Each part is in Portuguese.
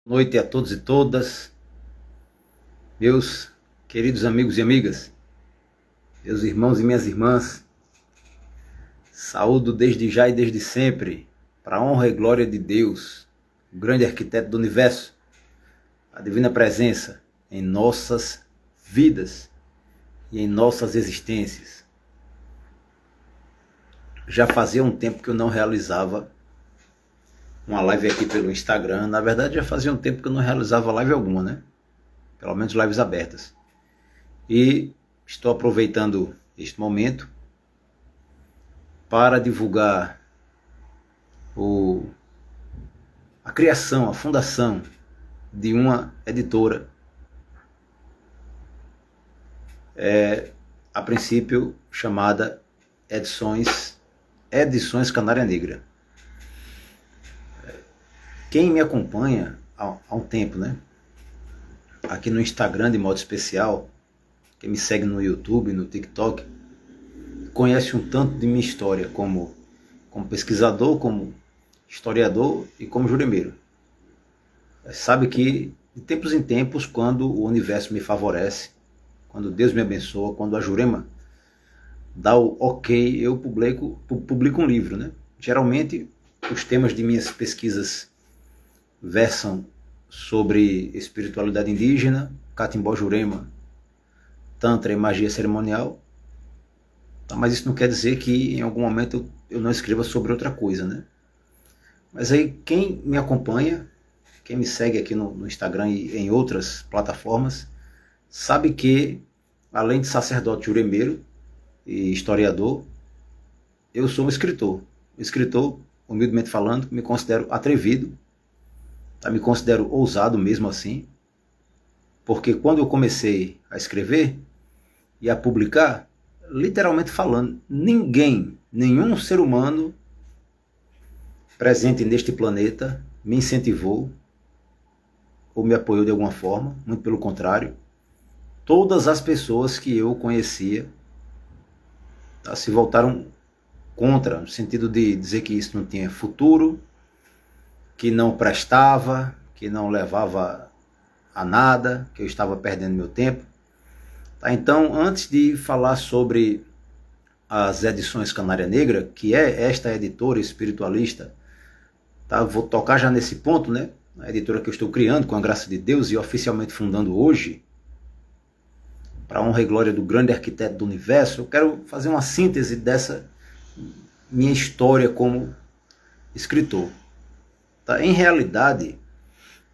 Boa noite a todos e todas, meus queridos amigos e amigas, meus irmãos e minhas irmãs. Saúdo desde já e desde sempre, para a honra e glória de Deus, o grande arquiteto do universo, a divina presença em nossas vidas e em nossas existências. Já fazia um tempo que eu não realizava uma live aqui pelo Instagram. Na verdade, já fazia um tempo que eu não realizava live alguma, né? Pelo menos lives abertas. E estou aproveitando este momento para divulgar a criação, a fundação de uma editora, a princípio chamada Edições Canária Negra. Quem me acompanha há um tempo, né? Aqui no Instagram de modo especial, quem me segue no YouTube, no TikTok, conhece um tanto de minha história como pesquisador, como historiador e como juremiro. Sabe que de tempos em tempos, quando o universo me favorece, quando Deus me abençoa, quando a Jurema dá o ok, eu publico um livro, né? Geralmente os temas de minhas pesquisas versam sobre espiritualidade indígena, Catimbó Jurema, Tantra e magia cerimonial. Mas isso não quer dizer que em algum momento eu não escreva sobre outra coisa, né? Mas aí quem me acompanha, quem me segue aqui no Instagram e em outras plataformas, sabe que, além de sacerdote juremeiro e historiador, eu sou um escritor. Um escritor, humildemente falando, me considero atrevido, me considero ousado mesmo assim, porque quando eu comecei a escrever e a publicar, literalmente falando, nenhum ser humano presente neste planeta me incentivou ou me apoiou de alguma forma, muito pelo contrário. Todas as pessoas que eu conhecia se voltaram contra, no sentido de dizer que isso não tinha futuro, que não prestava, que não levava a nada, que eu estava perdendo meu tempo. Então, antes de falar sobre as edições Canária Negra, que é esta editora espiritualista, vou tocar já nesse ponto, né? A editora que eu estou criando, com a graça de Deus, e oficialmente fundando hoje, para a honra e glória do grande arquiteto do universo. Eu quero fazer uma síntese dessa minha história como escritor. Em realidade,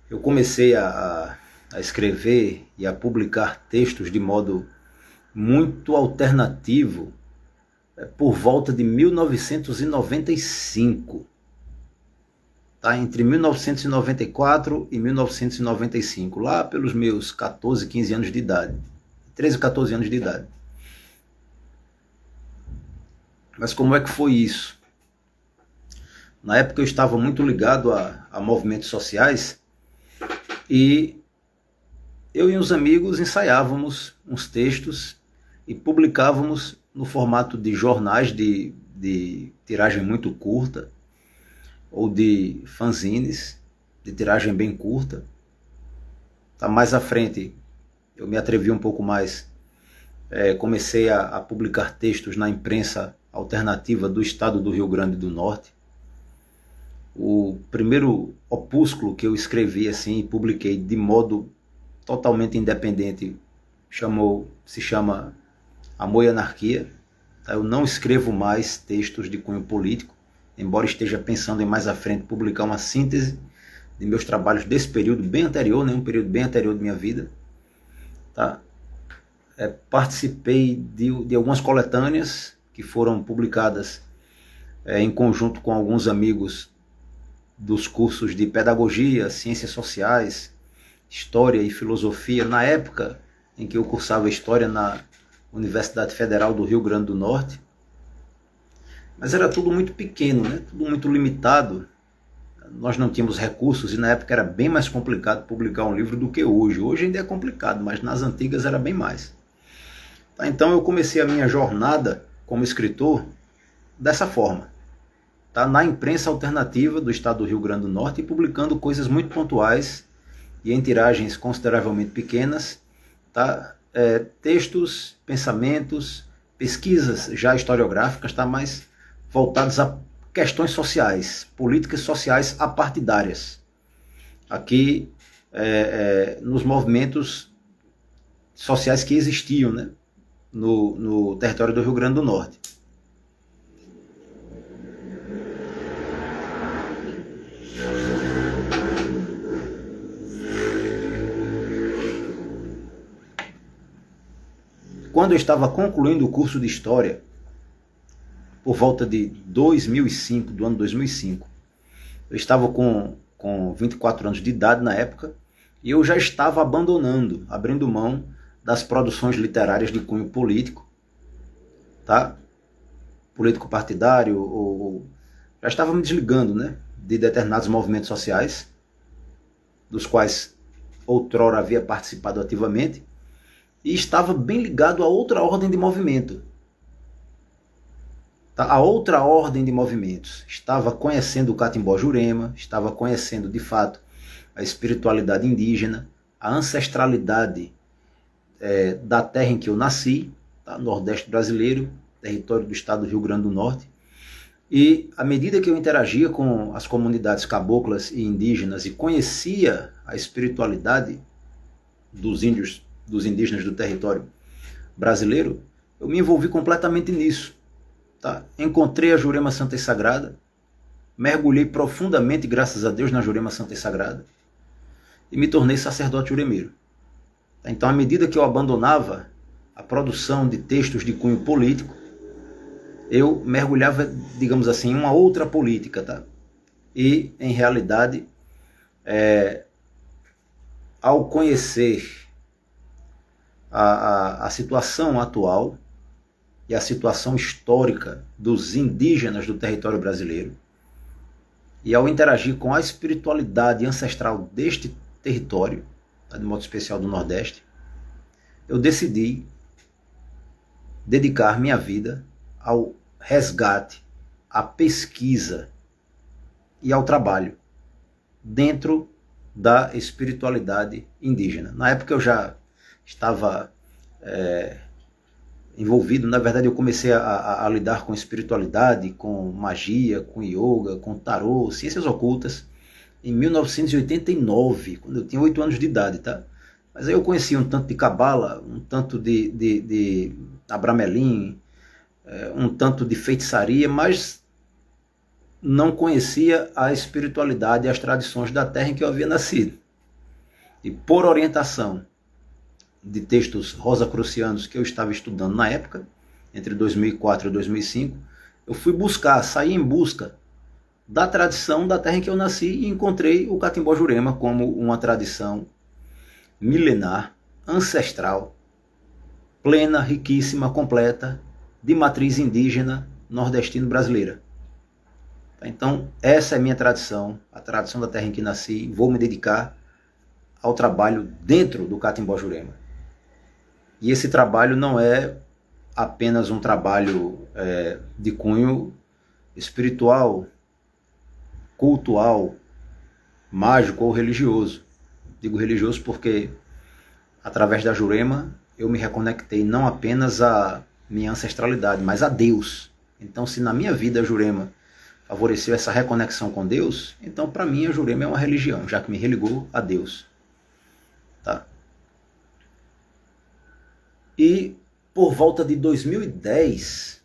eu comecei a escrever e a publicar textos de modo muito alternativo por volta de 1995. Entre 1994 e 1995, lá pelos meus 14, 15 anos de idade. 13, 14 anos de idade. Mas como é que foi isso? Na época eu estava muito ligado a movimentos sociais e eu e uns amigos ensaiávamos uns textos e publicávamos no formato de jornais de tiragem muito curta ou de fanzines de tiragem bem curta. Mais à frente eu me atrevi um pouco mais, comecei a publicar textos na imprensa alternativa do estado do Rio Grande do Norte. O primeiro opúsculo que eu escrevi assim e publiquei de modo totalmente independente se chama Amor e Anarquia. Eu não escrevo mais textos de cunho político, embora esteja pensando em mais à frente publicar uma síntese de meus trabalhos desse período bem anterior, né, um período bem anterior da minha vida. Participei de algumas coletâneas que foram publicadas em conjunto com alguns amigos dos cursos de pedagogia, ciências sociais, história e filosofia, na época em que eu cursava história na Universidade Federal do Rio Grande do Norte. Mas era tudo muito pequeno, né? Tudo muito limitado. Nós não tínhamos recursos e na época era bem mais complicado publicar um livro do que hoje. Hoje ainda é complicado, mas nas antigas era bem mais. Então eu comecei a minha jornada como escritor dessa forma. Na imprensa alternativa do estado do Rio Grande do Norte e publicando coisas muito pontuais e em tiragens consideravelmente pequenas, tá? Textos, pensamentos, pesquisas já historiográficas, tá? Mais voltadas a questões sociais, políticas sociais apartidárias. Aqui, nos movimentos sociais que existiam, né, no território do Rio Grande do Norte. Quando eu estava concluindo o curso de História, por volta de 2005, do ano 2005, eu estava com 24 anos de idade na época, e eu já estava abrindo mão das produções literárias de cunho político, tá? Político partidário, ou já estava me desligando, né, de determinados movimentos sociais, dos quais outrora havia participado ativamente, e estava bem ligado a outra ordem de movimento. Tá? A outra ordem de movimentos. Estava conhecendo o Catimbó Jurema, estava conhecendo de fato a espiritualidade indígena, a ancestralidade da terra em que eu nasci, tá? Nordeste brasileiro, território do estado do Rio Grande do Norte. E à medida que eu interagia com as comunidades caboclas e indígenas e conhecia a espiritualidade dos indígenas do território brasileiro, eu me envolvi completamente nisso. Tá? Encontrei a Jurema Santa e Sagrada, mergulhei profundamente, graças a Deus, na Jurema Santa e Sagrada e me tornei sacerdote juremeiro. Então, à medida que eu abandonava a produção de textos de cunho político, eu mergulhava, digamos assim, em uma outra política. Tá? E, em realidade, ao conhecer a situação atual e a situação histórica dos indígenas do território brasileiro, e ao interagir com a espiritualidade ancestral deste território, de modo especial do Nordeste, eu decidi dedicar minha vida ao resgate, à pesquisa e ao trabalho dentro da espiritualidade indígena. Na época eu já estava envolvido, na verdade eu comecei a lidar com espiritualidade, com magia, com yoga, com tarô, ciências ocultas, em 1989, quando eu tinha 8 anos de idade, tá? Mas aí eu conheci um tanto de cabala, um tanto de abramelim, um tanto de feitiçaria, mas não conhecia a espiritualidade e as tradições da terra em que eu havia nascido. E por orientação de textos rosacrucianos que eu estava estudando na época, entre 2004 e 2005, eu fui saí em busca da tradição da terra em que eu nasci e encontrei o Catimbó Jurema como uma tradição milenar, ancestral, plena, riquíssima, completa, de matriz indígena nordestino-brasileira. Então, essa é a minha tradição, a tradição da terra em que nasci. Vou me dedicar ao trabalho dentro do Catimbó Jurema. E esse trabalho não é apenas um trabalho de cunho espiritual, cultual, mágico ou religioso. Digo religioso porque, através da Jurema, eu me reconectei não apenas à minha ancestralidade, mas a Deus. Então, se na minha vida a Jurema favoreceu essa reconexão com Deus, então para mim a Jurema é uma religião, já que me religou a Deus. Tá? E por volta de 2010,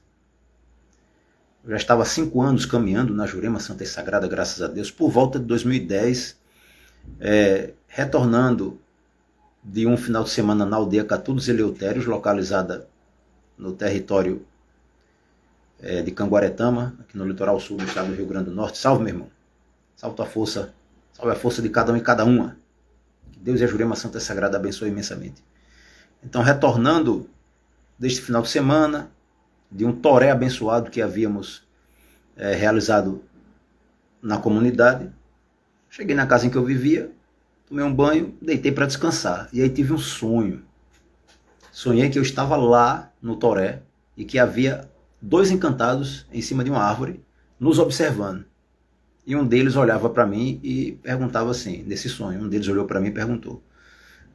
eu já estava há 5 anos caminhando na Jurema Santa e Sagrada, graças a Deus. Por volta de 2010, retornando de um final de semana na aldeia Catu dos Eleutérios, localizada no território de Canguaretama, aqui no litoral sul do estado do Rio Grande do Norte. Salve, meu irmão. Salve a força de cada um e cada uma. Que Deus e a Jurema Santa e Sagrada abençoe imensamente. Então, retornando deste final de semana, de um toré abençoado que havíamos realizado na comunidade, cheguei na casa em que eu vivia, tomei um banho, deitei para descansar. E aí tive um sonho. Sonhei que eu estava lá no toré e que havia 2 encantados em cima de uma árvore nos observando. E um deles olhava para mim e perguntava assim, nesse sonho, um deles olhou para mim e perguntou: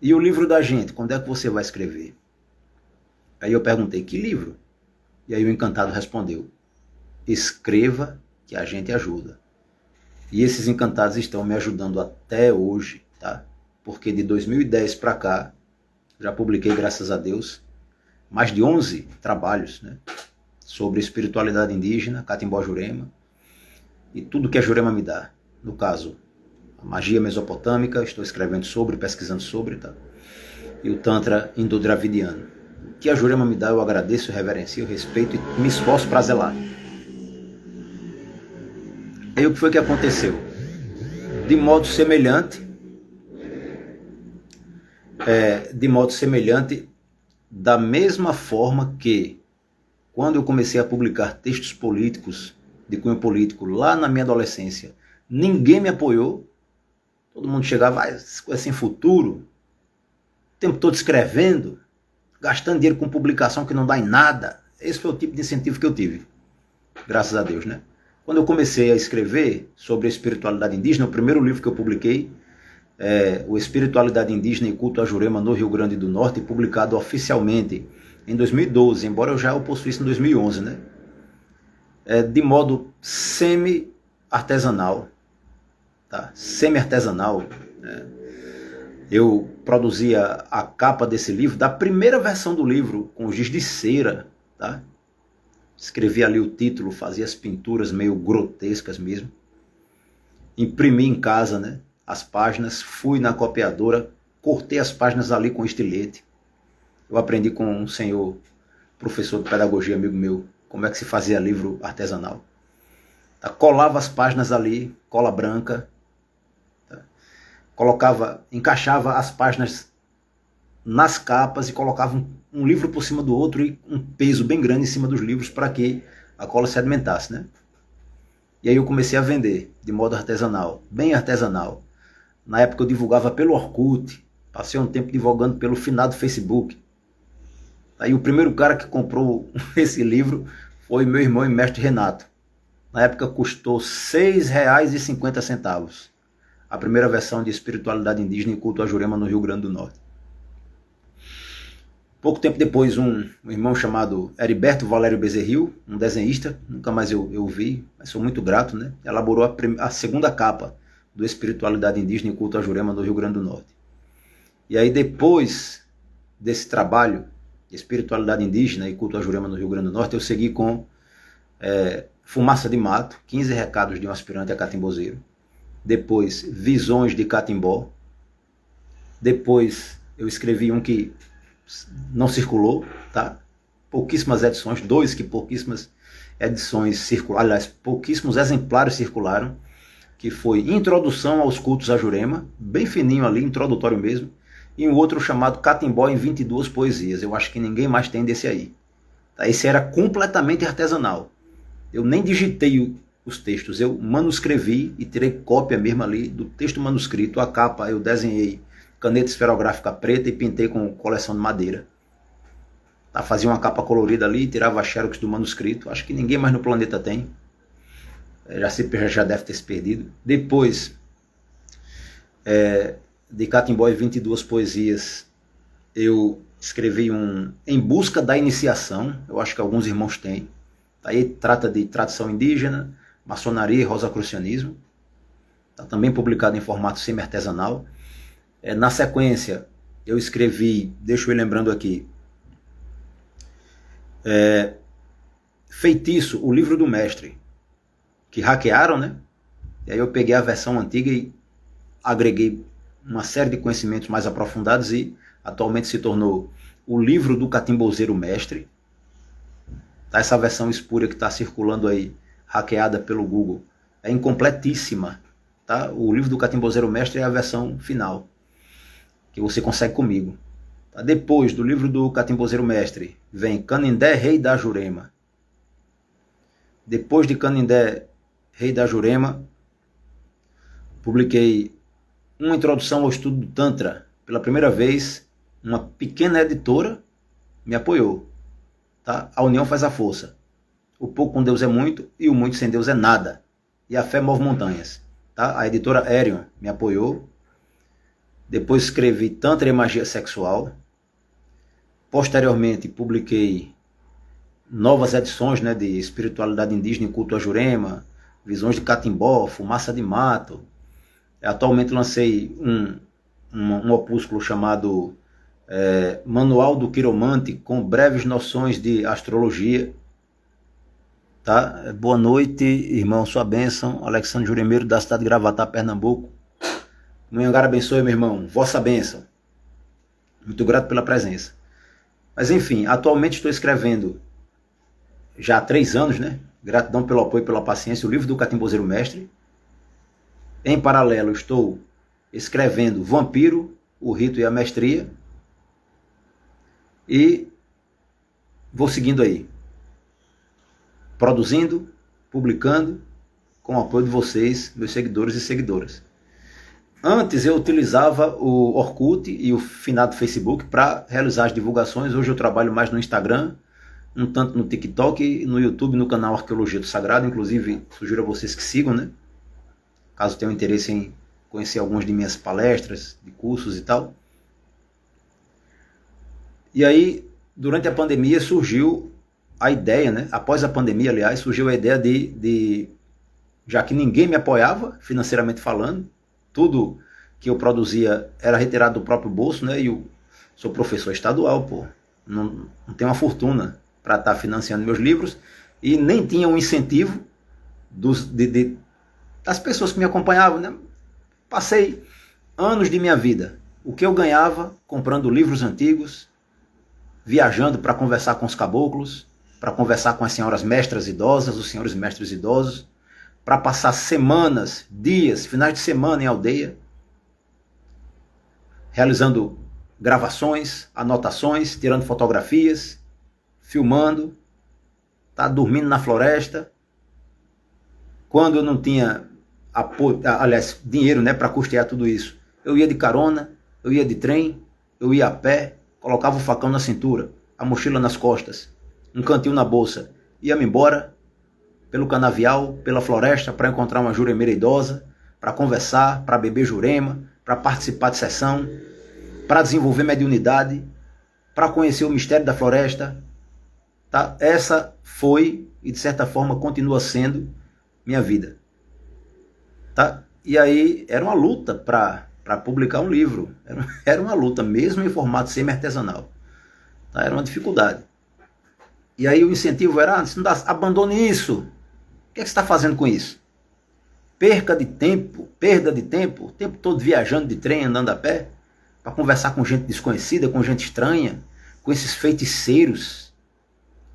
e o livro da gente, quando é que você vai escrever? Aí eu perguntei: que livro? E aí o encantado respondeu: escreva que a gente ajuda. E esses encantados estão me ajudando até hoje, tá? Porque de 2010 para cá, já publiquei, graças a Deus, mais de 11 trabalhos, né? Sobre espiritualidade indígena, Catimbó Jurema, e tudo que a Jurema me dá. No caso, a magia mesopotâmica, estou escrevendo sobre, pesquisando sobre, tá? E o Tantra indo-dravidiano. O que a Jurema me dá, eu agradeço, reverencio, respeito e me esforço para zelar. E o que foi que aconteceu? De modo semelhante, da mesma forma que quando eu comecei a publicar textos políticos, de cunho político, lá na minha adolescência, ninguém me apoiou, todo mundo chegava, coisa sem futuro, o tempo todo escrevendo, gastando dinheiro com publicação que não dá em nada. Esse foi o tipo de incentivo que eu tive, graças a Deus, né? Quando eu comecei a escrever sobre a espiritualidade indígena, o primeiro livro que eu publiquei é o Espiritualidade Indígena e Culto a Jurema no Rio Grande do Norte, publicado oficialmente em 2012, embora eu já o possuísse em 2011, né? De modo semi-artesanal, tá? Semi-artesanal, né? Eu produzia a capa desse livro, da primeira versão do livro, com giz de cera, tá? Escrevia ali o título, fazia as pinturas meio grotescas mesmo. Imprimi em casa, né, as páginas, fui na copiadora, cortei as páginas ali com estilete. Eu aprendi com um senhor, professor de pedagogia, amigo meu, como é que se fazia livro artesanal. Tá? Colava as páginas ali, cola branca, tá? Encaixava as páginas nas capas e colocava um livro por cima do outro e um peso bem grande em cima dos livros para que a cola sedimentasse, né? E aí eu comecei a vender de modo artesanal, bem artesanal. Na época eu divulgava pelo Orkut, passei um tempo divulgando pelo finado Facebook. Aí o primeiro cara que comprou esse livro foi meu irmão e mestre Renato. Na época custou R$ 6,50. A primeira versão de Espiritualidade Indígena e Culto a Jurema no Rio Grande do Norte. Pouco tempo depois, um irmão chamado Heriberto Valério Bezerril, um desenhista, nunca mais eu vi, mas sou muito grato, né? Elaborou a segunda capa do Espiritualidade Indígena e Culto a Jurema no Rio Grande do Norte. E aí depois desse trabalho, Espiritualidade Indígena e Culto a Jurema no Rio Grande do Norte, eu segui com Fumaça de Mato, 15 recados de um aspirante a catimbozeiro. Depois, Visões de Catimbó. Depois eu escrevi um que não circulou, tá? Pouquíssimas edições, pouquíssimas edições circularam, aliás, pouquíssimos exemplares circularam, que foi Introdução aos Cultos a Jurema, bem fininho ali, introdutório mesmo, e um outro chamado Catimbó em 22 poesias. Eu acho que ninguém mais tem desse aí. Tá? Esse era completamente artesanal. Eu nem digitei os textos, eu manuscrevi e tirei cópia mesmo ali do texto manuscrito. A capa eu desenhei caneta esferográfica preta e pintei com coleção de madeira. Tá? Fazia uma capa colorida ali, tirava xerox do manuscrito. Acho que ninguém mais no planeta tem. Já deve ter se perdido. Depois de Catimbó e 22 poesias, eu escrevi um Em Busca da Iniciação. Eu acho que alguns irmãos têm. Aí trata de tradição indígena, maçonaria e rosacrucianismo. Tá também publicado em formato semi-artesanal. Na sequência, eu escrevi, deixa eu ir lembrando aqui, Feitiço, o livro do mestre, que hackearam, né? E aí eu peguei a versão antiga e agreguei uma série de conhecimentos mais aprofundados e atualmente se tornou o livro do catimbozeiro mestre. Tá? Essa versão espúria que está circulando aí, hackeada pelo Google, é incompletíssima. Tá? O livro do catimbozeiro mestre é a versão final, que você consegue comigo. Tá? Depois do livro do Catimbozeiro Mestre, vem Canindé, Rei da Jurema. Depois de Canindé, Rei da Jurema, publiquei uma introdução ao estudo do Tantra. Pela primeira vez, uma pequena editora me apoiou. Tá? A união faz a força. O pouco com Deus é muito e o muito sem Deus é nada. e A Fé Move Montanhas. Tá? A editora Aerion me apoiou. Depois escrevi Tantra e Magia Sexual. Posteriormente publiquei novas edições, né, de Espiritualidade Indígena e Culto a Jurema, Visões de Catimbó, Fumaça de Mato. Atualmente lancei um opúsculo chamado Manual do Quiromante, com breves noções de astrologia. Tá? Boa noite, irmão, sua bênção. Alexandre Juremeiro, da cidade de Gravatá, Pernambuco. Munhangar abençoe, meu irmão, vossa bênção. Muito grato pela presença. Mas enfim, atualmente estou escrevendo, já há 3 anos, né? Gratidão pelo apoio e pela paciência, o livro do Catimbozeiro Mestre. Em paralelo, estou escrevendo Vampiro, o Rito e a Mestria. E vou seguindo aí, produzindo, publicando, com o apoio de vocês, meus seguidores e seguidoras. Antes eu utilizava o Orkut e o finado Facebook para realizar as divulgações. Hoje eu trabalho mais no Instagram, um tanto no TikTok, no YouTube, no canal Arqueologia do Sagrado. Inclusive, sugiro a vocês que sigam, né? Caso tenham interesse em conhecer algumas de minhas palestras, de cursos e tal. E aí, durante a pandemia surgiu a ideia, né? Após a pandemia, aliás, surgiu a ideia de já que ninguém me apoiava, financeiramente falando, tudo que eu produzia era retirado do próprio bolso, né? E eu sou professor estadual, pô. Não tenho uma fortuna para estar financiando meus livros e nem tinha um incentivo das pessoas que me acompanhavam, né? Passei anos de minha vida. O que eu ganhava comprando livros antigos, viajando para conversar com os caboclos, para conversar com as senhoras mestras idosas, os senhores mestres idosos, para passar semanas, dias, finais de semana em aldeia, realizando gravações, anotações, tirando fotografias, filmando, tá dormindo na floresta. Quando eu não tinha apoio, aliás, dinheiro, né, para custear tudo isso, eu ia de carona, eu ia de trem, eu ia a pé, colocava o facão na cintura, a mochila nas costas, um cantil na bolsa, ia-me embora pelo canavial, pela floresta, para encontrar uma juremeira idosa, para conversar, para beber jurema, para participar de sessão, para desenvolver mediunidade, para conhecer o mistério da floresta. Tá? Essa foi, e de certa forma continua sendo, minha vida. Tá? E aí era uma luta para publicar um livro. Era uma luta, mesmo em formato semi-artesanal. Tá? Era uma dificuldade. E aí o incentivo era, se não dá, abandone isso. O que é que você está fazendo com isso? Perda de tempo, o tempo todo viajando de trem, andando a pé, para conversar com gente desconhecida, com gente estranha, com esses feiticeiros,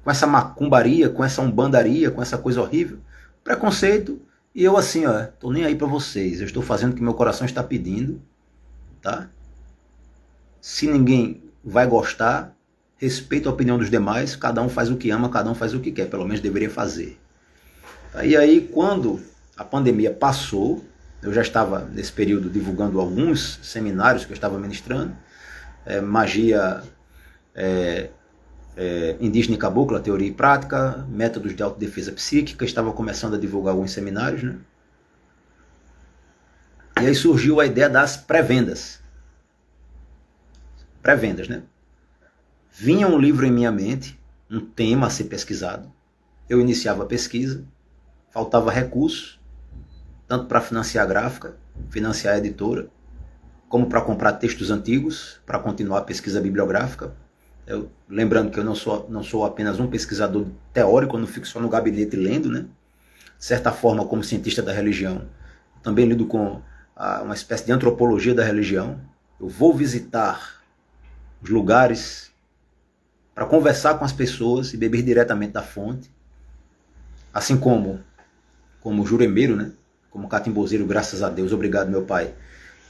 com essa macumbaria, com essa umbandaria, com essa coisa horrível. Preconceito. E eu assim, ó, tô nem aí para vocês. Eu estou fazendo o que meu coração está pedindo, tá? Se ninguém vai gostar, respeito a opinião dos demais, cada um faz o que ama, cada um faz o que quer, pelo menos deveria fazer. E aí, quando a pandemia passou, eu já estava nesse período divulgando alguns seminários que eu estava ministrando, magia indígena e cabocla, teoria e prática, métodos de autodefesa psíquica, estava começando a divulgar alguns seminários, né? E aí surgiu a ideia das pré-vendas. Pré-vendas, né? Vinha um livro em minha mente, um tema a ser pesquisado, eu iniciava a pesquisa, faltava recursos, tanto para financiar a gráfica, financiar a editora, como para comprar textos antigos, para continuar a pesquisa bibliográfica. Lembrando que eu não sou apenas um pesquisador teórico, eu não fico só no gabinete lendo, né? De certa forma, como cientista da religião, também lido com uma espécie de antropologia da religião. Eu vou visitar os lugares para conversar com as pessoas e beber diretamente da fonte. Assim como juremeiro, né? Como catimbozeiro, graças a Deus, obrigado meu pai.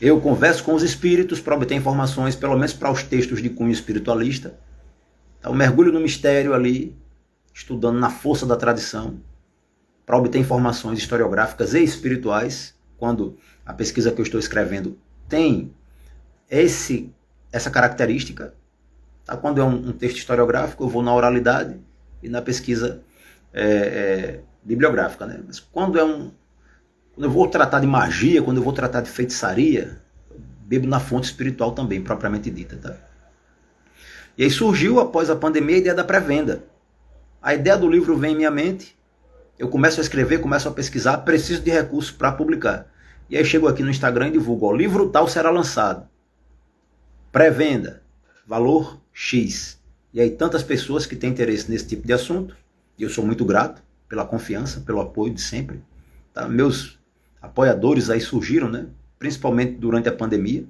Eu converso com os espíritos para obter informações, pelo menos para os textos de cunho espiritualista. Então, mergulho no mistério ali, estudando na força da tradição, para obter informações historiográficas e espirituais, quando a pesquisa que eu estou escrevendo tem essa característica. Tá? Quando é um texto historiográfico, eu vou na oralidade e na pesquisa bibliográfica. Né? Mas quando é Quando eu vou tratar de magia, quando eu vou tratar de feitiçaria, bebo na fonte espiritual também, propriamente dita, tá? E aí surgiu, após a pandemia, a ideia da pré-venda. A ideia do livro vem em minha mente, eu começo a escrever, começo a pesquisar, preciso de recursos para publicar. E aí chego aqui no Instagram e divulgo, ó, livro tal será lançado. Pré-venda, valor X. E aí tantas pessoas que têm interesse nesse tipo de assunto, e eu sou muito grato pela confiança, pelo apoio de sempre. Tá? Meus apoiadores aí surgiram, né? Principalmente durante a pandemia.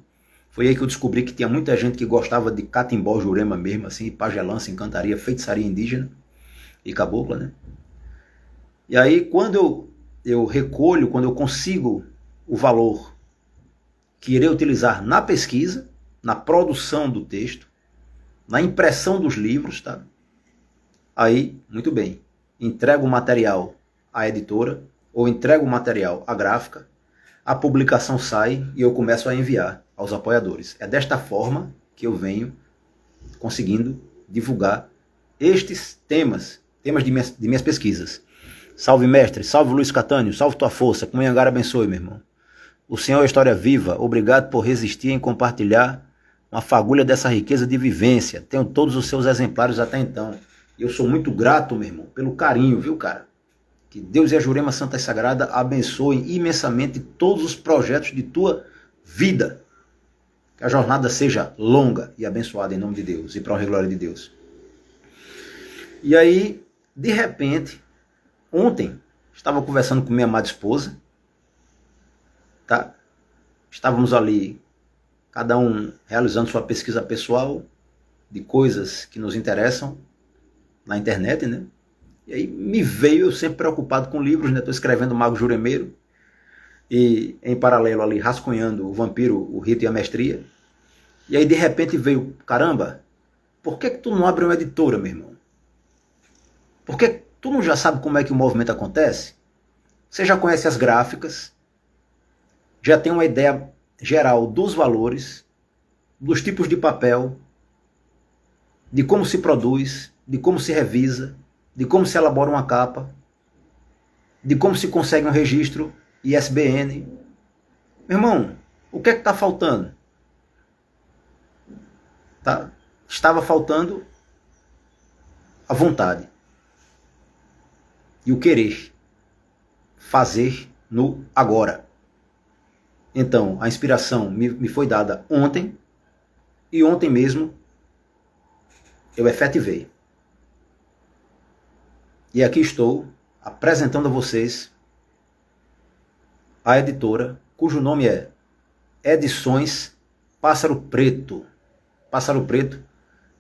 Foi aí que eu descobri que tinha muita gente que gostava de catimbó, jurema mesmo, assim, pagelança, encantaria, feitiçaria indígena e cabocla, né? E aí quando eu recolho, quando eu consigo o valor que irei utilizar na pesquisa, na produção do texto, na impressão dos livros, tá? Aí, muito bem, entrego o material à editora, ou entrego o material à gráfica, a publicação sai e eu começo a enviar aos apoiadores. É desta forma que eu venho conseguindo divulgar estes temas de minhas pesquisas. Salve mestre, salve Luiz Catânio, salve tua força, que Manhangara abençoe, meu irmão. O Senhor é história viva, obrigado por resistir em compartilhar uma fagulha dessa riqueza de vivência. Tenho todos os seus exemplares até então. Eu sou muito grato, meu irmão, pelo carinho, viu, cara? Que Deus e a Jurema Santa e Sagrada abençoem imensamente todos os projetos de tua vida. Que a jornada seja longa e abençoada em nome de Deus e para a honra e glória de Deus. E aí, de repente, ontem, estava conversando com minha amada esposa, tá? Estávamos ali, cada um realizando sua pesquisa pessoal de coisas que nos interessam na internet, né? E aí me veio, eu sempre preocupado com livros, né? Estou escrevendo o Mago Juremeiro e em paralelo ali rascunhando o Vampiro, o Rito e a Mestria. E aí de repente veio, caramba, por que tu não abre uma editora, meu irmão? Por que tu não já sabe como é que o movimento acontece? Você já conhece as gráficas, já tem uma ideia geral dos valores, dos tipos de papel, de como se produz, de como se revisa, de como se elabora uma capa, de como se consegue um registro ISBN. Meu irmão, o que é que está faltando? Tá? Estava faltando a vontade e o querer fazer no agora. Então, a inspiração me foi dada ontem, e ontem mesmo eu efetivei. E aqui estou apresentando a vocês a editora, cujo nome é Edições Pássaro Preto. Pássaro Preto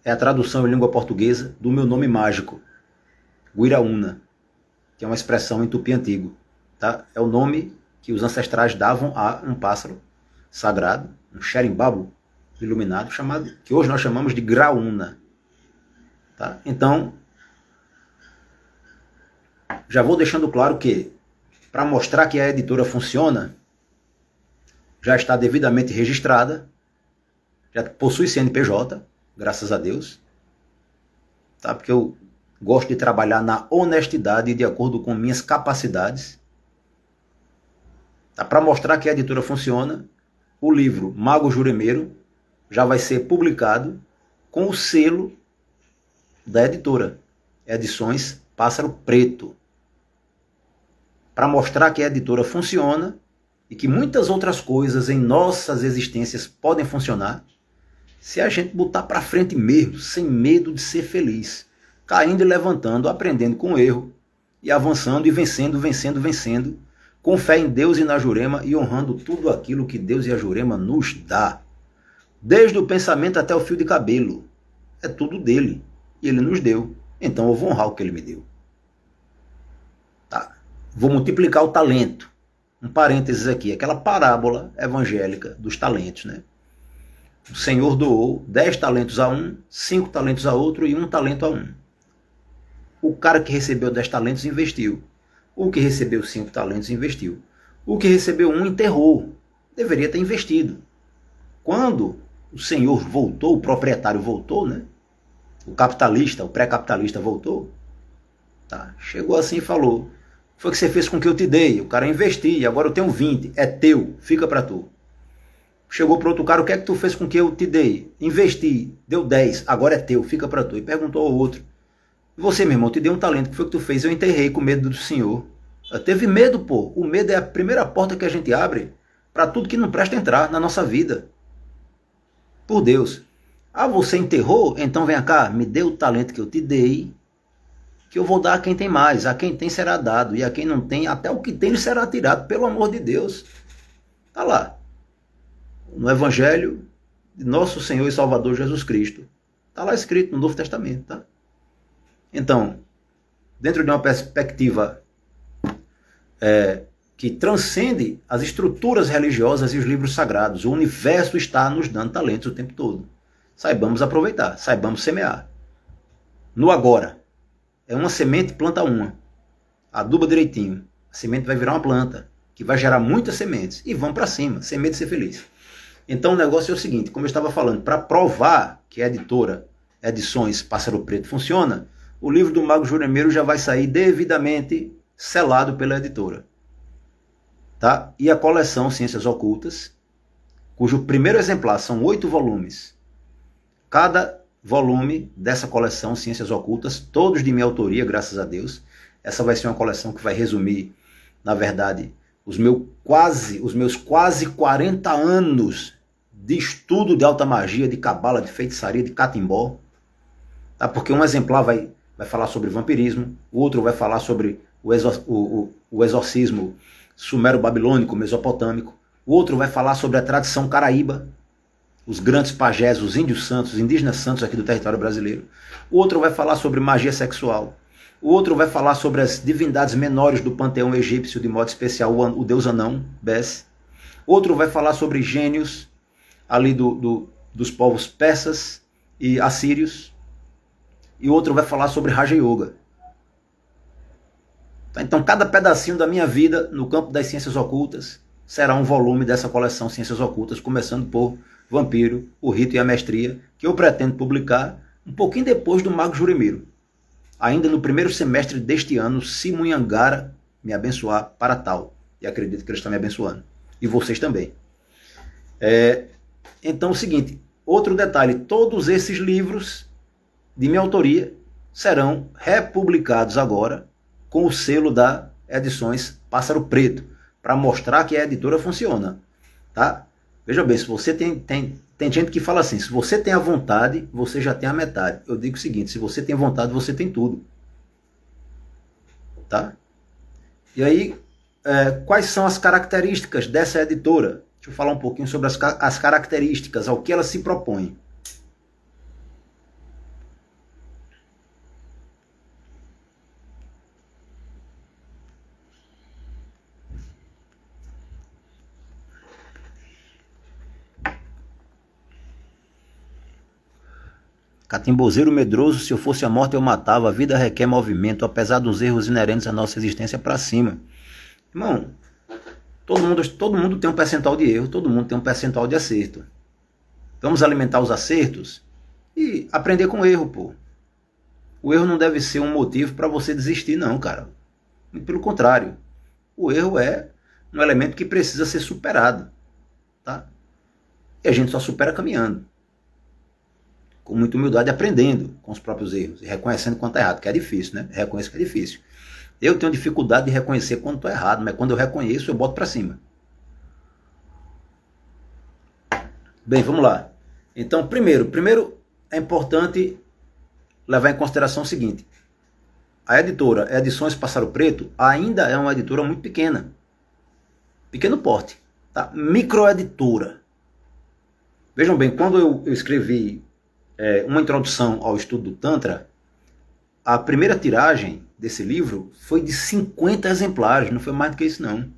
é a tradução em língua portuguesa do meu nome mágico, Guiraúna, que é uma expressão em tupi antigo. Tá? É o nome que os ancestrais davam a um pássaro sagrado, um xerimbabo iluminado, que hoje nós chamamos de Graúna. Tá? Então, já vou deixando claro que, para mostrar que a editora funciona, já está devidamente registrada, já possui CNPJ, graças a Deus, tá? Porque eu gosto de trabalhar na honestidade e de acordo com minhas capacidades. Tá? Para mostrar que a editora funciona, o livro Mago Juremeiro já vai ser publicado com o selo da editora, Edições Pássaro Preto. Para mostrar que a editora funciona e que muitas outras coisas em nossas existências podem funcionar se a gente botar para frente mesmo, sem medo de ser feliz, caindo e levantando, aprendendo com o erro e avançando e vencendo, com fé em Deus e na Jurema e honrando tudo aquilo que Deus e a Jurema nos dá. Desde o pensamento até o fio de cabelo. É tudo dele. E ele nos deu. Então eu vou honrar o que ele me deu. Tá. Vou multiplicar o talento. Um parênteses aqui. Aquela parábola evangélica dos talentos, né? O Senhor doou 10 talentos a um, 5 talentos a outro e 1 talento a um. O cara que recebeu 10 talentos investiu. O que recebeu 5 talentos investiu. O que recebeu 1 enterrou. Deveria ter investido. Quando o senhor voltou, o proprietário voltou, né? O capitalista, o pré-capitalista voltou, tá? Chegou assim e falou: foi que você fez com que eu te dei? O cara, investi, agora eu tenho 20, é teu, fica para tu. Chegou para outro cara, o que é que tu fez com que eu te dei? Investi, deu 10, agora é teu, fica para tu. E perguntou ao outro, você, meu irmão, te dei um talento, o que foi que tu fez? Eu enterrei com medo do Senhor. Eu teve medo, pô. O medo é a primeira porta que a gente abre para tudo que não presta entrar na nossa vida. Por Deus. Ah, você enterrou? Então vem cá, me dê o talento que eu te dei, que eu vou dar a quem tem mais. A quem tem será dado, e a quem não tem, até o que tem lhe será tirado, pelo amor de Deus. Tá lá. No Evangelho de nosso Senhor e Salvador Jesus Cristo. Tá lá escrito no Novo Testamento, tá? Então, dentro de uma perspectiva que transcende as estruturas religiosas e os livros sagrados, o universo está nos dando talentos o tempo todo. Saibamos aproveitar, saibamos semear. No agora, é uma semente, planta uma. Aduba direitinho. A semente vai virar uma planta, que vai gerar muitas sementes. E vão para cima, sem medo de ser feliz. Então o negócio é o seguinte, como eu estava falando, para provar que a editora Edições Pássaro Preto funciona, o livro do Mago Juremiro já vai sair devidamente selado pela editora. Tá? E a coleção Ciências Ocultas, cujo primeiro exemplar são 8 volumes. Cada volume dessa coleção Ciências Ocultas, todos de minha autoria, graças a Deus. Essa vai ser uma coleção que vai resumir, na verdade, os meus quase 40 anos de estudo de alta magia, de cabala, de feitiçaria, de catimbó. Tá? Porque um exemplar vai falar sobre vampirismo, o outro vai falar sobre o exorcismo sumero-babilônico, mesopotâmico, o outro vai falar sobre a tradição caraíba, os grandes pajés, os índios santos, os indígenas santos aqui do território brasileiro. O outro vai falar sobre magia sexual. O outro vai falar sobre as divindades menores do panteão egípcio, de modo especial o deus Anão, Bes. Outro vai falar sobre gênios ali dos povos persas e assírios. E outro vai falar sobre Raja Yoga. Então, cada pedacinho da minha vida no campo das ciências ocultas será um volume dessa coleção Ciências Ocultas, começando por Vampiro, o Rito e a Mestria, que eu pretendo publicar um pouquinho depois do Mago Juremiro. Ainda no primeiro semestre deste ano, se Munhangara me abençoar para tal. E acredito que ele está me abençoando. E vocês também. Então, o seguinte, outro detalhe, todos esses livros de minha autoria serão republicados agora com o selo da Edições Pássaro Preto, para mostrar que a editora funciona. Tá? Veja bem, se você tem gente que fala assim, se você tem a vontade, você já tem a metade. Eu digo o seguinte, se você tem vontade, você tem tudo. Tá? E aí, quais são as características dessa editora? Deixa eu falar um pouquinho sobre as características, ao que ela se propõe. Catimbozeiro medroso, se eu fosse a morte eu matava, a vida requer movimento, apesar dos erros inerentes à nossa existência para cima. Irmão, todo mundo tem um percentual de erro, todo mundo tem um percentual de acerto. Vamos alimentar os acertos e aprender com o erro, pô. O erro não deve ser um motivo para você desistir, não, cara. Muito pelo contrário. O erro é um elemento que precisa ser superado, tá? E a gente só supera caminhando. Com muita humildade, aprendendo com os próprios erros e reconhecendo quando está errado, que é difícil, né? Reconheço que é difícil. Eu tenho dificuldade de reconhecer quando estou errado, mas quando eu reconheço, eu boto para cima. Bem, vamos lá. Então, primeiro é importante levar em consideração o seguinte. A editora Edições Pássaro Preto ainda é uma editora muito pequena. Pequeno porte. Tá? Microeditora. Vejam bem, quando eu escrevi uma introdução ao estudo do Tantra, a primeira tiragem desse livro foi de 50 exemplares, não foi mais do que isso não.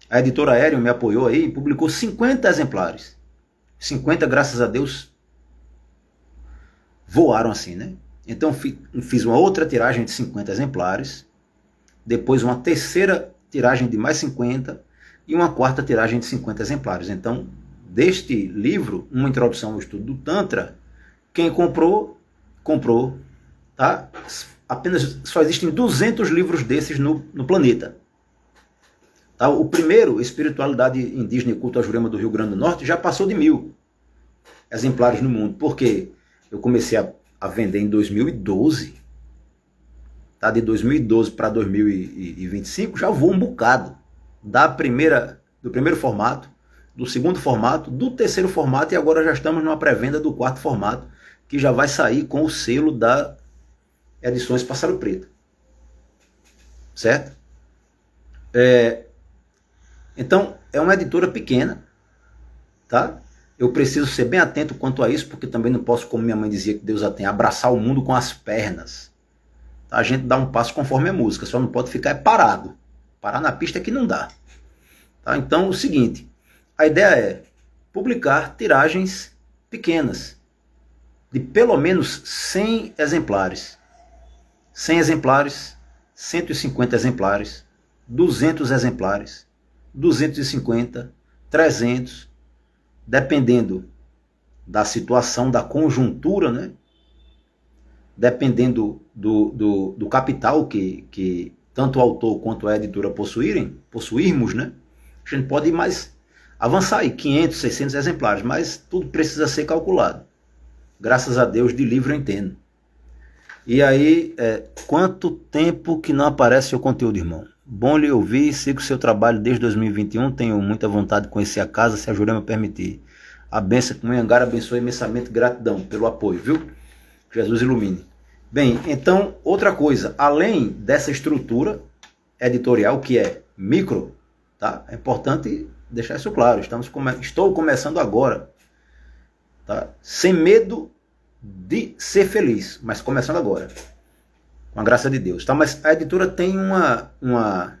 A editora Aéreo me apoiou aí e publicou 50 exemplares. 50, graças a Deus, voaram assim, né? Então fiz uma outra tiragem de 50 exemplares, depois uma terceira tiragem de mais 50 e uma quarta tiragem de 50 exemplares. Então, deste livro, uma introdução ao estudo do Tantra, quem comprou, tá? só existem 200 livros desses no planeta. Tá? O primeiro, Espiritualidade Indígena e Culto à Jurema do Rio Grande do Norte, já passou de 1000 exemplares no mundo. Por quê? Eu comecei a vender em 2012. Tá? De 2012 para 2025 já voou um bocado. Do primeiro formato, do segundo formato, do terceiro formato, e agora já estamos numa pré-venda do quarto formato, que já vai sair com o selo da Edições Pássaro Preto. Certo? Então, é uma editora pequena, tá? Eu preciso ser bem atento quanto a isso, porque também não posso, como minha mãe dizia que Deus a tem, abraçar o mundo com as pernas. Tá? A gente dá um passo conforme a música, só não pode ficar parado. Parar na pista que não dá. Tá? Então, o seguinte, a ideia é publicar tiragens pequenas, de pelo menos 100 exemplares. 100 exemplares, 150 exemplares, 200 exemplares, 250, 300, dependendo da situação, da conjuntura, né? Dependendo do capital que tanto o autor quanto a editora possuirmos, né? A gente pode ir mais, avançar aí, 500, 600 exemplares, mas tudo precisa ser calculado. Graças a Deus, de livro eu entendo. E aí, quanto tempo que não aparece seu conteúdo, irmão? Bom lhe ouvir, sigo seu trabalho desde 2021, tenho muita vontade de conhecer a casa, se a Jurema permitir. A bênção com o Anhangara abençoe imensamente, gratidão pelo apoio, viu? Jesus ilumine. Bem, então, outra coisa, além dessa estrutura editorial, que é micro, tá? É importante deixar isso claro, estou começando agora, tá? Sem medo de ser feliz, mas começando agora. Com a graça de Deus, tá? Mas a editora tem uma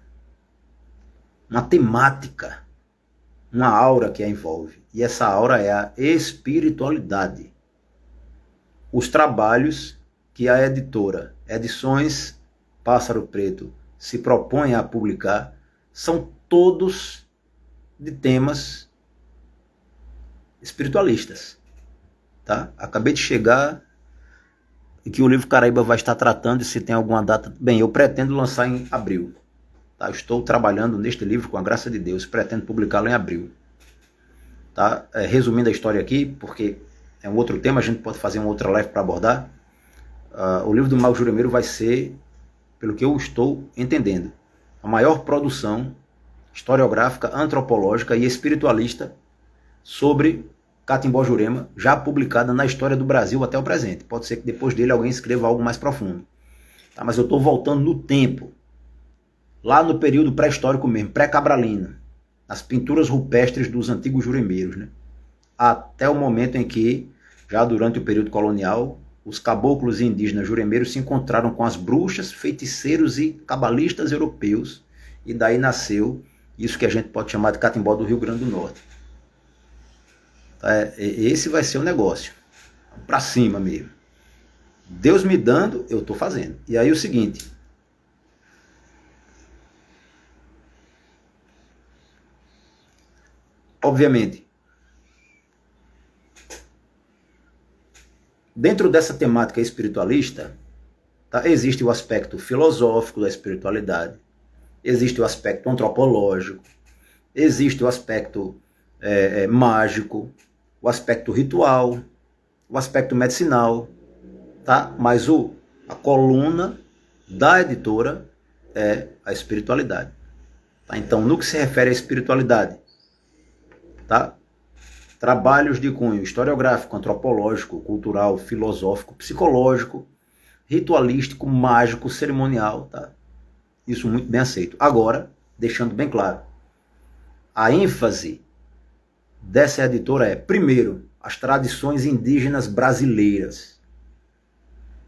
temática, uma aura que a envolve. E essa aura é a espiritualidade. Os trabalhos que a editora Edições Pássaro Preto se propõe a publicar são todos de temas espiritualistas. Tá? Acabei de chegar e que o livro Caraíba vai estar tratando, e se tem alguma data... Bem, eu pretendo lançar em abril. Tá? Estou trabalhando neste livro com a graça de Deus, pretendo publicá-lo em abril. Tá? Resumindo a história aqui, porque é um outro tema, a gente pode fazer uma outra live para abordar. O livro do Mago Juremeiro vai ser, pelo que eu estou entendendo, a maior produção historiográfica, antropológica e espiritualista sobre Catimbó Jurema, já publicada na história do Brasil até o presente. Pode ser que depois dele alguém escreva algo mais profundo. Tá? Mas eu estou voltando no tempo, lá no período pré-histórico mesmo, pré-cabralino, as pinturas rupestres dos antigos juremeiros, né? Até o momento em que, já durante o período colonial, os caboclos e indígenas juremeiros se encontraram com as bruxas, feiticeiros e cabalistas europeus, e daí nasceu isso que a gente pode chamar de Catimbó do Rio Grande do Norte. Esse vai ser o negócio, para cima mesmo. Deus me dando, eu estou fazendo. E aí o seguinte, obviamente, dentro dessa temática espiritualista, tá, existe o aspecto filosófico da espiritualidade, existe o aspecto antropológico, existe o aspecto mágico, o aspecto ritual, o aspecto medicinal, tá? Mas a coluna da editora é a espiritualidade. Tá? Então, no que se refere à espiritualidade, tá? Trabalhos de cunho historiográfico, antropológico, cultural, filosófico, psicológico, ritualístico, mágico, cerimonial, tá? Isso muito bem aceito. Agora, deixando bem claro, a ênfase dessa editora é, primeiro, as tradições indígenas brasileiras.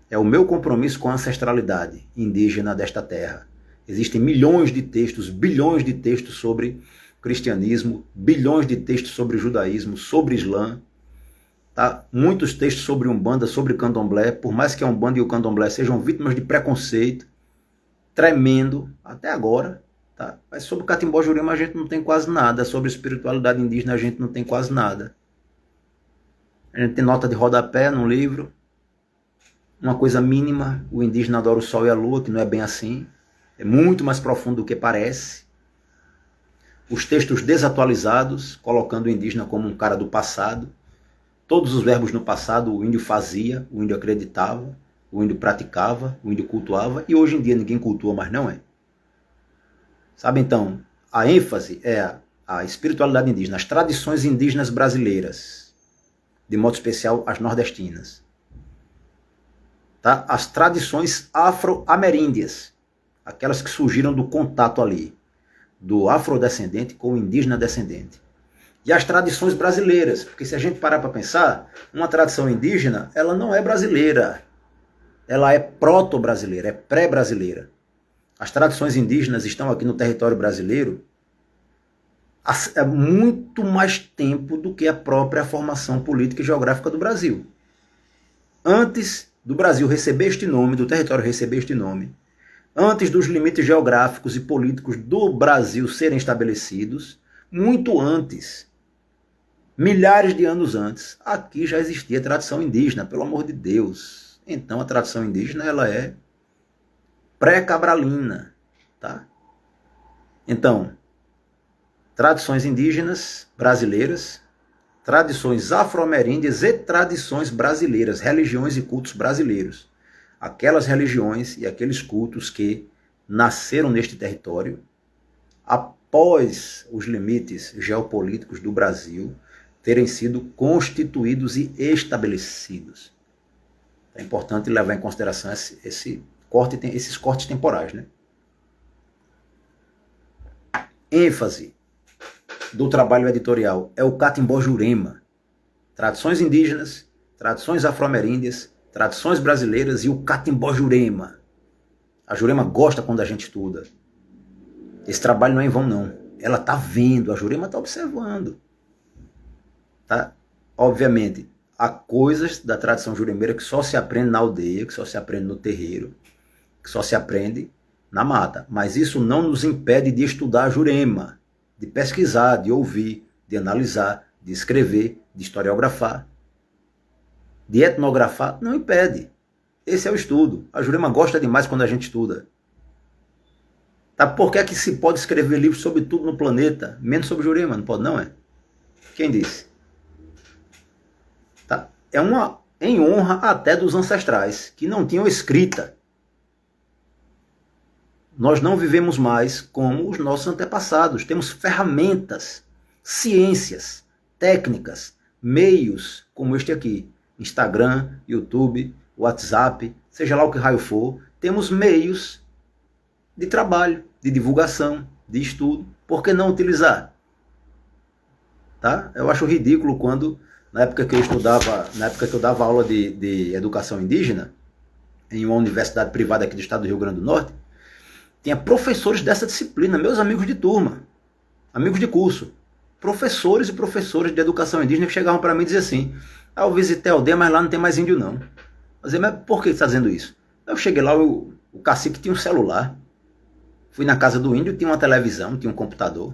É o meu compromisso com a ancestralidade indígena desta terra. Existem milhões de textos, bilhões de textos sobre cristianismo, bilhões de textos sobre judaísmo, sobre islã, tá? Muitos textos sobre umbanda, sobre candomblé, por mais que a umbanda e o candomblé sejam vítimas de preconceito tremendo até agora, tá? Mas sobre Catimbó Jurema a gente não tem quase nada, sobre espiritualidade indígena a gente não tem quase nada. A gente tem nota de rodapé no livro, uma coisa mínima, o indígena adora o sol e a lua, que não é bem assim, é muito mais profundo do que parece. Os textos desatualizados, colocando o indígena como um cara do passado. Todos os verbos no passado o índio fazia, o índio acreditava, o índio praticava, o índio cultuava, e hoje em dia ninguém cultua mais, não é? Sabe, então, a ênfase é a espiritualidade indígena, as tradições indígenas brasileiras, de modo especial as nordestinas. Tá? As tradições afro-ameríndias, aquelas que surgiram do contato ali, do afrodescendente com o indígena descendente. E as tradições brasileiras, porque se a gente parar para pensar, uma tradição indígena, ela não é brasileira, ela é proto-brasileira, é pré-brasileira. As tradições indígenas estão aqui no território brasileiro há muito mais tempo do que a própria formação política e geográfica do Brasil. Antes do Brasil receber este nome, do território receber este nome, antes dos limites geográficos e políticos do Brasil serem estabelecidos, muito antes, milhares de anos antes, aqui já existia tradição indígena, pelo amor de Deus. Então a tradição indígena ela é pré-cabralina, tá? Então, tradições indígenas brasileiras, tradições afro-ameríndias e tradições brasileiras, religiões e cultos brasileiros. Aquelas religiões e aqueles cultos que nasceram neste território após os limites geopolíticos do Brasil terem sido constituídos e estabelecidos. É importante levar em consideração esses cortes temporais, né? ênfase do trabalho editorial é o Catimbó Jurema. Tradições indígenas, tradições afro-ameríndias, tradições brasileiras e o Catimbó Jurema. A Jurema gosta quando a gente estuda. Esse trabalho não é em vão, não. Ela está vendo, a Jurema está observando. Tá? Obviamente, há coisas da tradição juremeira que só se aprende na aldeia, que só se aprende no terreiro, que só se aprende na mata. Mas isso não nos impede de estudar a Jurema, de pesquisar, de ouvir, de analisar, de escrever, de historiografar, de etnografar. Não impede. Esse é o estudo. A Jurema gosta demais quando a gente estuda. Tá? Por que é que se pode escrever livros sobre tudo no planeta, menos sobre Jurema? Não pode, não é? Quem disse? Tá? É em honra até dos ancestrais, que não tinham escrita. Nós não vivemos mais como os nossos antepassados. Temos ferramentas, ciências, técnicas, meios como este aqui. Instagram, YouTube, WhatsApp, seja lá o que raio for. Temos meios de trabalho, de divulgação, de estudo. Por que não utilizar? Tá? Eu acho ridículo quando, na época que eu dava aula de educação indígena, em uma universidade privada aqui do estado do Rio Grande do Norte, tinha professores dessa disciplina, meus amigos de turma, amigos de curso, professores e professoras de educação indígena que chegavam para mim e diziam assim: eu visitei a aldeia, mas lá não tem mais índio não. Eu dizia, mas por que você está dizendo isso? Eu cheguei lá, o cacique tinha um celular, fui na casa do índio, tinha uma televisão, tinha um computador,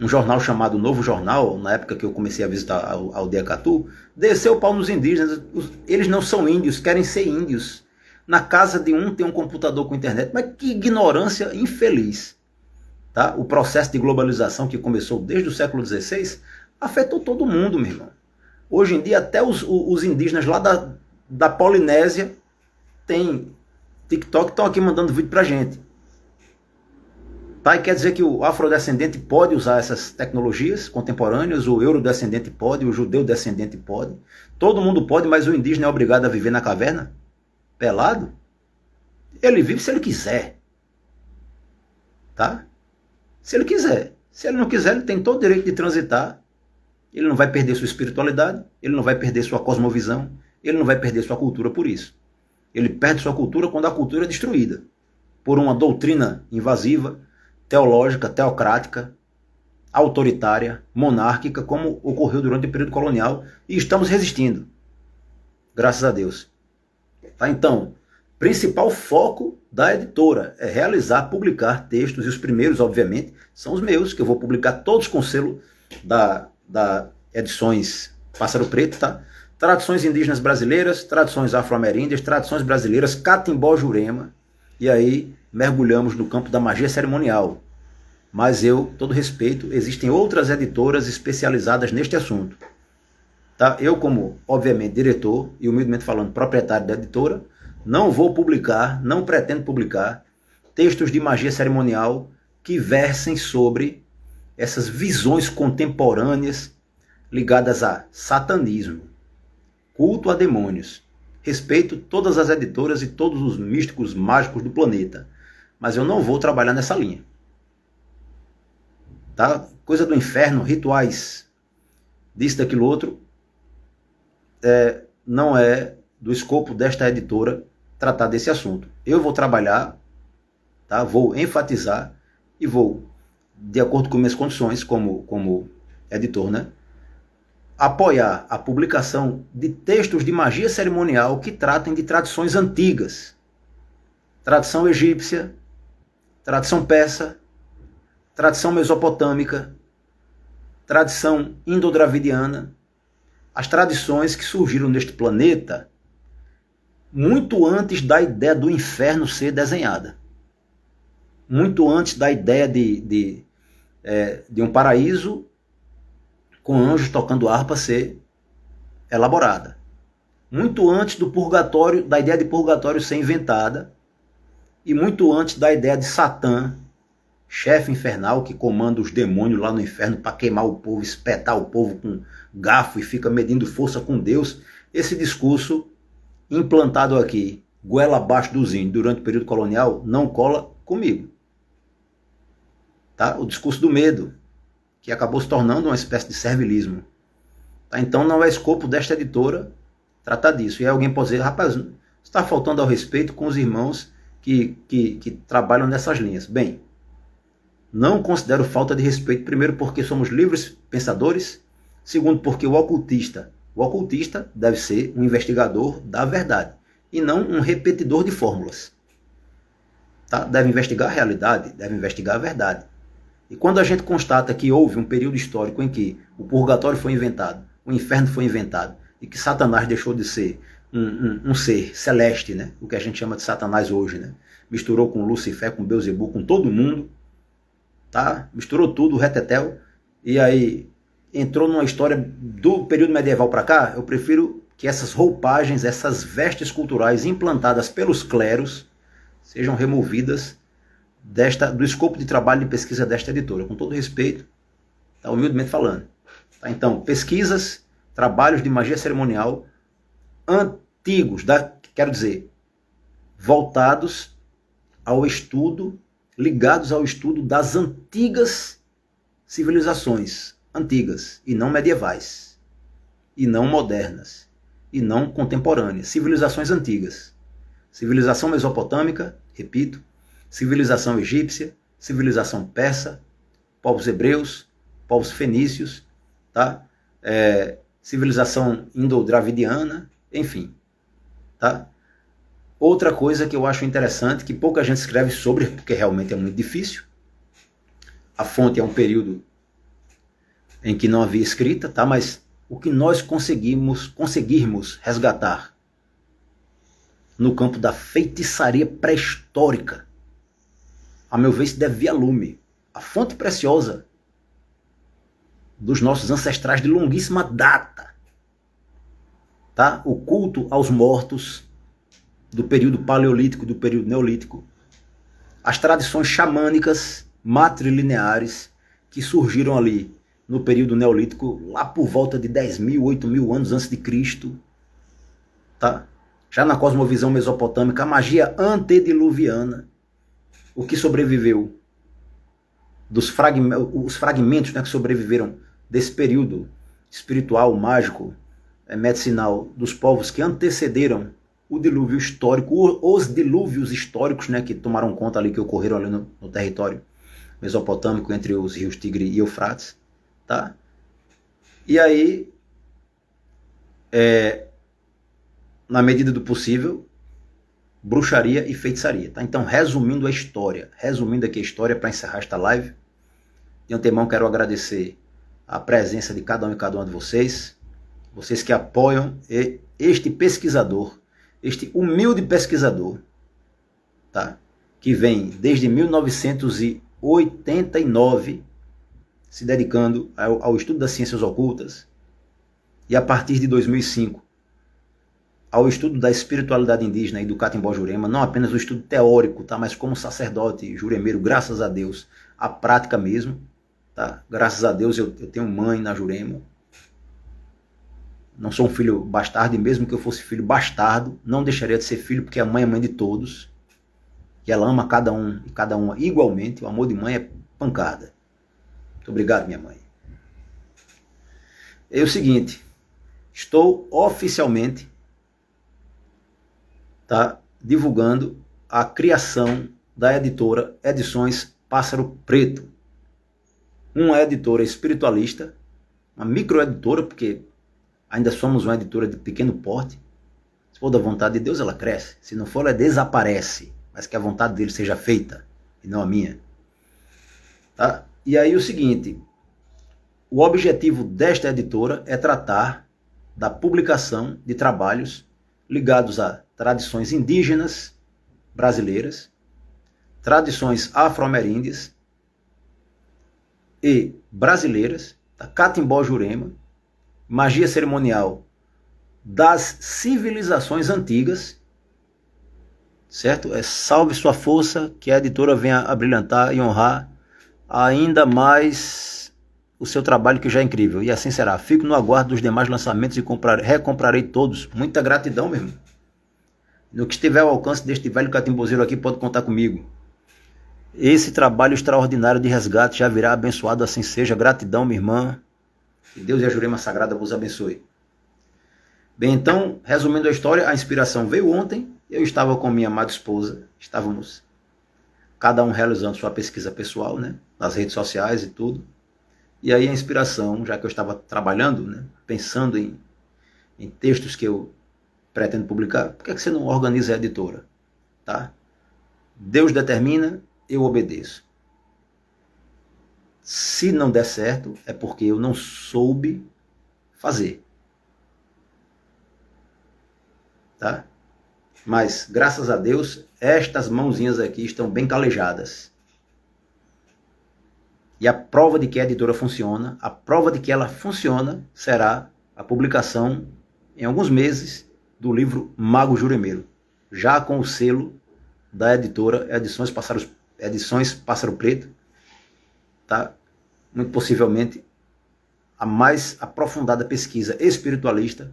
um jornal chamado Novo Jornal, na época que eu comecei a visitar a aldeia Catu, desceu o pau nos indígenas, eles não são índios, querem ser índios. Na casa de um tem um computador com internet, mas que ignorância infeliz. Tá? O processo de globalização que começou desde o século XVI afetou todo mundo, meu irmão. Hoje em dia até os indígenas lá da Polinésia tem TikTok, estão aqui mandando vídeo pra gente. Tá? E quer dizer que o afrodescendente pode usar essas tecnologias contemporâneas, o eurodescendente pode, o judeu descendente pode. Todo mundo pode, mas o indígena é obrigado a viver na caverna? Pelado? Ele vive se ele quiser. Tá? Se ele quiser. Se ele não quiser, ele tem todo o direito de transitar. Ele não vai perder sua espiritualidade, ele não vai perder sua cosmovisão, ele não vai perder sua cultura por isso. Ele perde sua cultura quando a cultura é destruída por uma doutrina invasiva, teológica, teocrática, autoritária, monárquica, como ocorreu durante o período colonial, e estamos resistindo. Graças a Deus. Tá? Então, principal foco da editora é realizar, publicar textos, e os primeiros, obviamente, são os meus, que eu vou publicar todos com selo da Edições Pássaro Preto, tá? Tradições indígenas brasileiras, tradições afro-ameríndias, tradições brasileiras, Catimbó Jurema, e aí mergulhamos no campo da magia cerimonial. Mas eu, todo respeito, existem outras editoras especializadas neste assunto. Tá? Eu, como, obviamente, diretor e humildemente falando, proprietário da editora, não vou publicar, não pretendo publicar textos de magia cerimonial que versem sobre essas visões contemporâneas ligadas a satanismo, culto a demônios. Respeito todas as editoras e todos os místicos mágicos do planeta, mas eu não vou trabalhar nessa linha. Tá? Coisa do inferno, rituais, disso, daquilo, outro, não é do escopo desta editora tratar desse assunto. Eu vou trabalhar, tá? Vou enfatizar e vou, de acordo com minhas condições como editor, né? Apoiar a publicação de textos de magia cerimonial que tratem de tradições antigas. Tradição egípcia, tradição persa, tradição mesopotâmica, tradição indo-dravidiana, as tradições que surgiram neste planeta muito antes da ideia do inferno ser desenhada. Muito antes da ideia de um paraíso com anjos tocando harpa ser elaborada. Muito antes do purgatório, da ideia de purgatório ser inventada, e muito antes da ideia de Satã, chefe infernal que comanda os demônios lá no inferno para queimar o povo, espetar o povo com garfo e fica medindo força com Deus. Esse discurso implantado aqui, goela abaixo do índios, durante o período colonial, não cola comigo. Tá? O discurso do medo, que acabou se tornando uma espécie de servilismo. Tá? Então não é escopo desta editora tratar disso. E aí alguém pode dizer, rapaz, está faltando ao respeito com os irmãos que trabalham nessas linhas. Bem, não considero falta de respeito, primeiro porque somos livres pensadores, segundo porque o ocultista deve ser um investigador da verdade e não um repetidor de fórmulas. Tá? Deve investigar a realidade, deve investigar a verdade. E quando a gente constata que houve um período histórico em que o purgatório foi inventado, o inferno foi inventado, e que Satanás deixou de ser um ser celeste, né? O que a gente chama de Satanás hoje, né? Misturou com Lucifer, com Beelzebub, com todo mundo, tá? Misturou tudo, o retetel, e aí entrou numa história do período medieval para cá. Eu prefiro que essas roupagens, essas vestes culturais implantadas pelos cleros sejam removidas do escopo de trabalho e pesquisa desta editora, com todo respeito, tá, humildemente falando. Tá, então, pesquisas, trabalhos de magia cerimonial antigos, quero dizer, voltados ao estudo, ligados ao estudo das antigas civilizações, antigas, e não medievais, e não modernas, e não contemporâneas, civilizações antigas. Civilização mesopotâmica, repito, civilização egípcia, civilização persa, povos hebreus, povos fenícios, tá? Civilização indo-dravidiana, enfim. Tá? Outra coisa que eu acho interessante, que pouca gente escreve sobre, porque realmente é muito difícil, a fonte é um período em que não havia escrita, tá? Mas o que nós conseguirmos resgatar no campo da feitiçaria pré-histórica, a meu ver, se deve a lume. A fonte preciosa dos nossos ancestrais de longuíssima data. Tá? O culto aos mortos do período paleolítico e do período neolítico. As tradições xamânicas matrilineares que surgiram ali no período neolítico, lá por volta de 10.000, 8.000 anos antes de Cristo. Tá? Já na cosmovisão mesopotâmica, a magia antediluviana, o que sobreviveu, os fragmentos, né, que sobreviveram desse período espiritual, mágico, medicinal, dos povos que antecederam o dilúvio histórico, os dilúvios históricos, né, que tomaram conta ali, que ocorreram ali no território mesopotâmico, entre os rios Tigre e Eufrates. Tá? E aí, na medida do possível, bruxaria e feitiçaria. Tá? Então, resumindo aqui a história para encerrar esta live, de antemão quero agradecer a presença de cada um e cada uma de vocês, vocês que apoiam este pesquisador, este humilde pesquisador, tá? Que vem desde 1989 se dedicando ao estudo das ciências ocultas, e a partir de 2005 ao estudo da espiritualidade indígena e do Catimbó Jurema, não apenas o estudo teórico, tá? Mas como sacerdote juremeiro, graças a Deus, a prática mesmo, tá? Graças a Deus eu tenho mãe na Jurema, não sou um filho bastardo, e mesmo que eu fosse filho bastardo, não deixaria de ser filho, porque a mãe é mãe de todos, e ela ama cada um e cada uma igualmente. O amor de mãe é pancada. Muito obrigado, minha mãe. É o seguinte, estou oficialmente, tá, divulgando a criação da editora Edições Pássaro Preto. Uma editora espiritualista, uma microeditora, porque ainda somos uma editora de pequeno porte. Se for da vontade de Deus, ela cresce. Se não for, ela desaparece. Mas que a vontade dele seja feita, e não a minha. Tá? E aí o seguinte, o objetivo desta editora é tratar da publicação de trabalhos ligados a tradições indígenas brasileiras, tradições afro-ameríndias e brasileiras, tá? Catimbó Jurema, magia cerimonial das civilizações antigas, certo? Salve sua força, que a editora venha a brilhantar e honrar ainda mais o seu trabalho, que já é incrível. E assim será. Fico no aguardo dos demais lançamentos e recomprarei todos. Muita gratidão, meu irmão. No que estiver ao alcance deste velho catimbozeiro aqui, pode contar comigo. Esse trabalho extraordinário de resgate já virá abençoado, assim seja. Gratidão, minha irmã. Que Deus e a Jurema Sagrada vos abençoe. Bem, então, resumindo a história, a inspiração veio ontem. Eu estava com minha amada esposa. Estávamos cada um realizando sua pesquisa pessoal, né, nas redes sociais e tudo. E aí a inspiração, já que eu estava trabalhando, né, pensando em textos que eu pretendo publicar, por que você não organiza a editora? Tá? Deus determina, eu obedeço. Se não der certo, é porque eu não soube fazer. Tá? Mas, graças a Deus, estas mãozinhas aqui estão bem calejadas. E a prova de que a editora funciona, a prova de que ela funciona, será a publicação, em alguns meses, do livro Mago Juremeiro, já com o selo da editora Edições Pássaro Preto, tá? Muito possivelmente a mais aprofundada pesquisa espiritualista,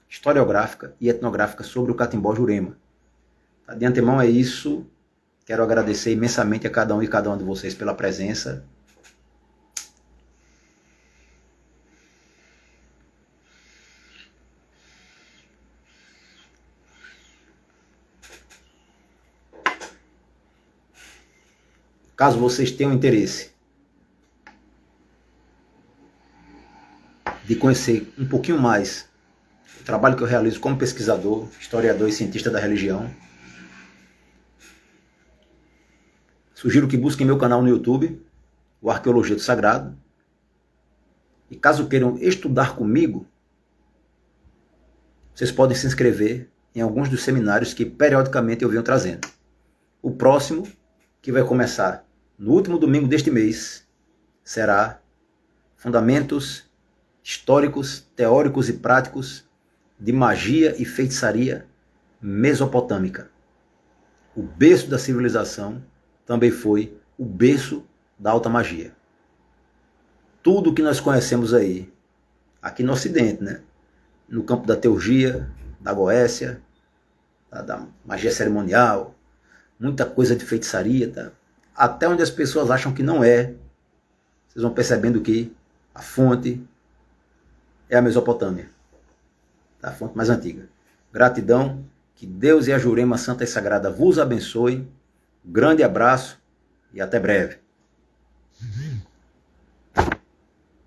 historiográfica e etnográfica sobre o Catimbó Jurema. Tá? De antemão é isso. Quero agradecer imensamente a cada um e cada uma de vocês pela presença. Caso vocês tenham interesse de conhecer um pouquinho mais o trabalho que eu realizo como pesquisador, historiador e cientista da religião, sugiro que busquem meu canal no YouTube, o Arqueologia do Sagrado. E caso queiram estudar comigo, vocês podem se inscrever em alguns dos seminários que periodicamente eu venho trazendo. O próximo, que vai começar no último domingo deste mês, será Fundamentos Históricos, Teóricos e Práticos de Magia e Feitiçaria Mesopotâmica. O berço da civilização também foi o berço da alta magia. Tudo que nós conhecemos aí, aqui no Ocidente, né? No campo da teurgia, da goécia, da magia cerimonial, muita coisa de feitiçaria, tá? Até onde as pessoas acham que não é, vocês vão percebendo que a fonte é a Mesopotâmia, a fonte mais antiga. Gratidão, que Deus e a Jurema Santa e Sagrada vos abençoem. Grande abraço e até breve.